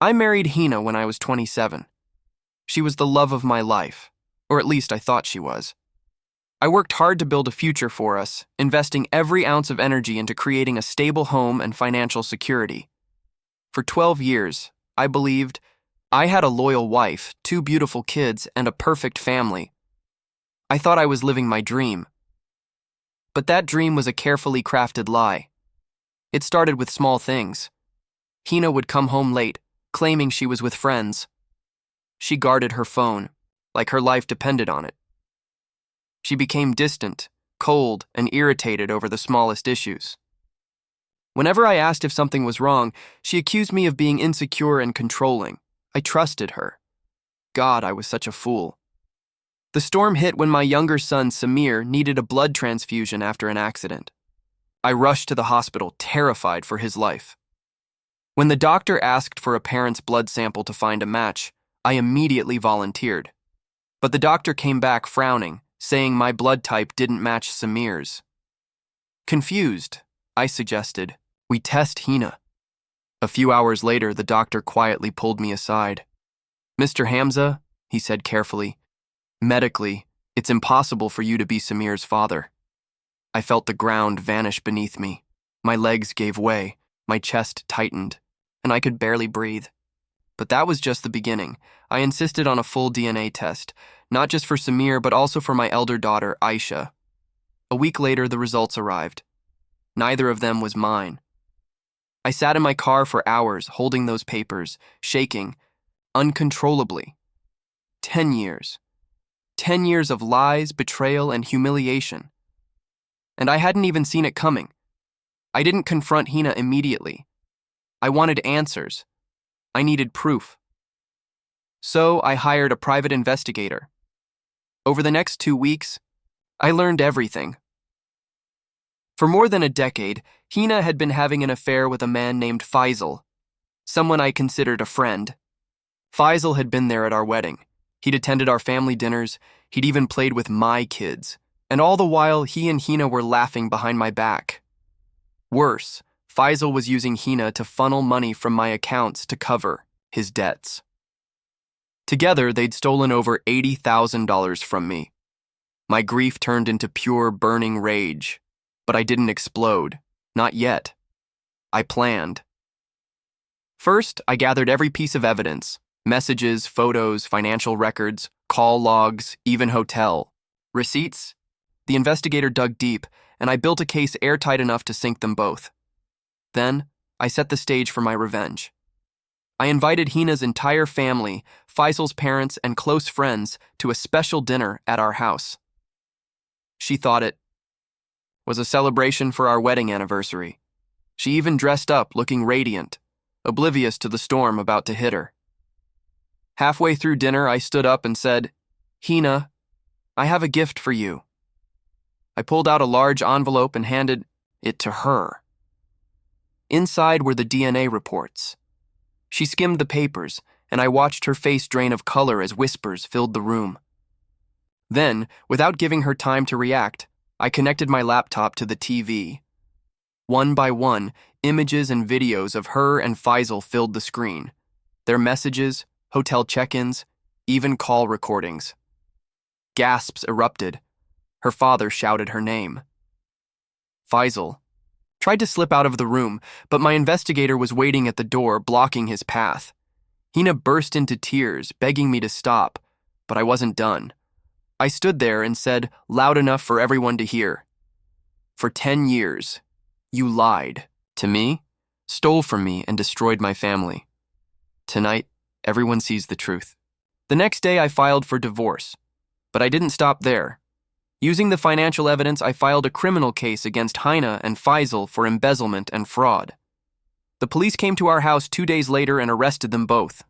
I married Hina when I was 27. She was the love of my life, or at least I thought she was. I worked hard to build a future for us, investing every ounce of energy into creating a stable home and financial security. For 12 years, I believed I had a loyal wife, two beautiful kids, and a perfect family. I thought I was living my dream. But that dream was a carefully crafted lie. It started with small things. Hina would come home late, claiming she was with friends. She guarded her phone, like her life depended on it. She became distant, cold, and irritated over the smallest issues. Whenever I asked if something was wrong, she accused me of being insecure and controlling. I trusted her. God, I was such a fool. The storm hit when my younger son, Samir, needed a blood transfusion after an accident. I rushed to the hospital, terrified for his life. When the doctor asked for a parent's blood sample to find a match, I immediately volunteered. But the doctor came back frowning, saying my blood type didn't match Samir's. Confused, I suggested, we test Hina. A few hours later, the doctor quietly pulled me aside. Mr. Hamza, he said carefully, medically, it's impossible for you to be Samir's father. I felt the ground vanish beneath me. My legs gave way, my chest tightened, and I could barely breathe. But that was just the beginning. I insisted on a full DNA test, not just for Samir, but also for my elder daughter, Aisha. A week later, the results arrived. Neither of them was mine. I sat in my car for hours, holding those papers, shaking, uncontrollably. 10 years. 10 years of lies, betrayal, and humiliation. And I hadn't even seen it coming. I didn't confront Hina immediately. I wanted answers. I needed proof. So I hired a private investigator. Over the next 2 weeks, I learned everything. For more than a decade, Hina had been having an affair with a man named Faisal, someone I considered a friend. Faisal had been there at our wedding. He'd attended our family dinners. He'd even played with my kids. And all the while, he and Hina were laughing behind my back. Worse, Faisal was using Hina to funnel money from my accounts to cover his debts. Together, they'd stolen over $80,000 from me. My grief turned into pure burning rage, but I didn't explode. Not yet. I planned. First, I gathered every piece of evidence: messages, photos, financial records, call logs, even hotel receipts. The investigator dug deep, and I built a case airtight enough to sink them both. Then, I set the stage for my revenge. I invited Hina's entire family, Faisal's parents, and close friends to a special dinner at our house. She thought it was a celebration for our wedding anniversary. She even dressed up, looking radiant, oblivious to the storm about to hit her. Halfway through dinner, I stood up and said, "Hina, I have a gift for you." I pulled out a large envelope and handed it to her. Inside were the DNA reports. She skimmed the papers, and I watched her face drain of color as whispers filled the room. Then, without giving her time to react, I connected my laptop to the TV. One by one, images and videos of her and Faisal filled the screen. Their messages, hotel check-ins, even call recordings. Gasps erupted. Her father shouted her name. Faisal tried to slip out of the room, but my investigator was waiting at the door, blocking his path. Hina burst into tears, begging me to stop, but I wasn't done. I stood there and said, loud enough for everyone to hear, "For 10 years, you lied to me, stole from me, and destroyed my family. Tonight, everyone sees the truth." The next day, I filed for divorce, but I didn't stop there. Using the financial evidence, I filed a criminal case against Hina and Faisal for embezzlement and fraud. The police came to our house 2 days later and arrested them both.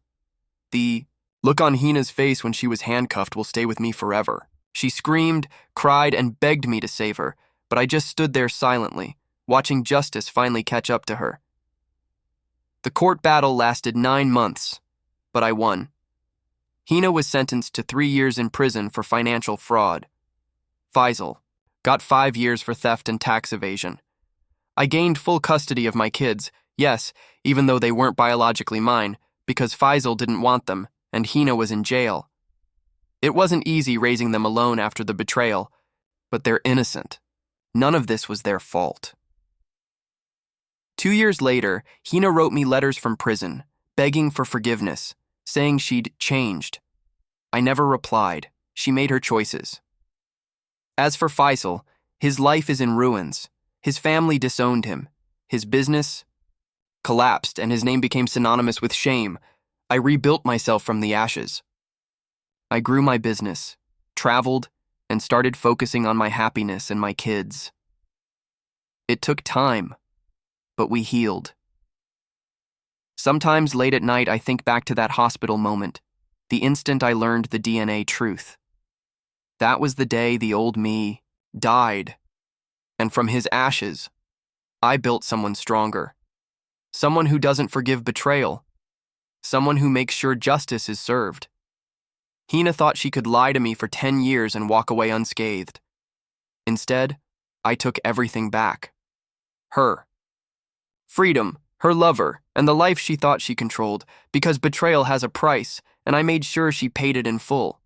The look on Hina's face when she was handcuffed will stay with me forever. She screamed, cried, and begged me to save her, but I just stood there silently, watching justice finally catch up to her. The court battle lasted 9 months, but I won. Hina was sentenced to 3 years in prison for financial fraud. Faisal got 5 years for theft and tax evasion. I gained full custody of my kids, yes, even though they weren't biologically mine, because Faisal didn't want them, and Hina was in jail. It wasn't easy raising them alone after the betrayal, but they're innocent. None of this was their fault. 2 years later, Hina wrote me letters from prison, begging for forgiveness, saying she'd changed. I never replied. She made her choices. As for Faisal, his life is in ruins. His family disowned him. His business collapsed, and his name became synonymous with shame. I rebuilt myself from the ashes. I grew my business, traveled, and started focusing on my happiness and my kids. It took time, but we healed. Sometimes late at night, I think back to that hospital moment, the instant I learned the DNA truth. That was the day the old me died, and from his ashes, I built someone stronger. Someone who doesn't forgive betrayal. Someone who makes sure justice is served. Hina thought she could lie to me for 10 years and walk away unscathed. Instead, I took everything back. Her freedom, her lover, and the life she thought she controlled, because betrayal has a price, and I made sure she paid it in full.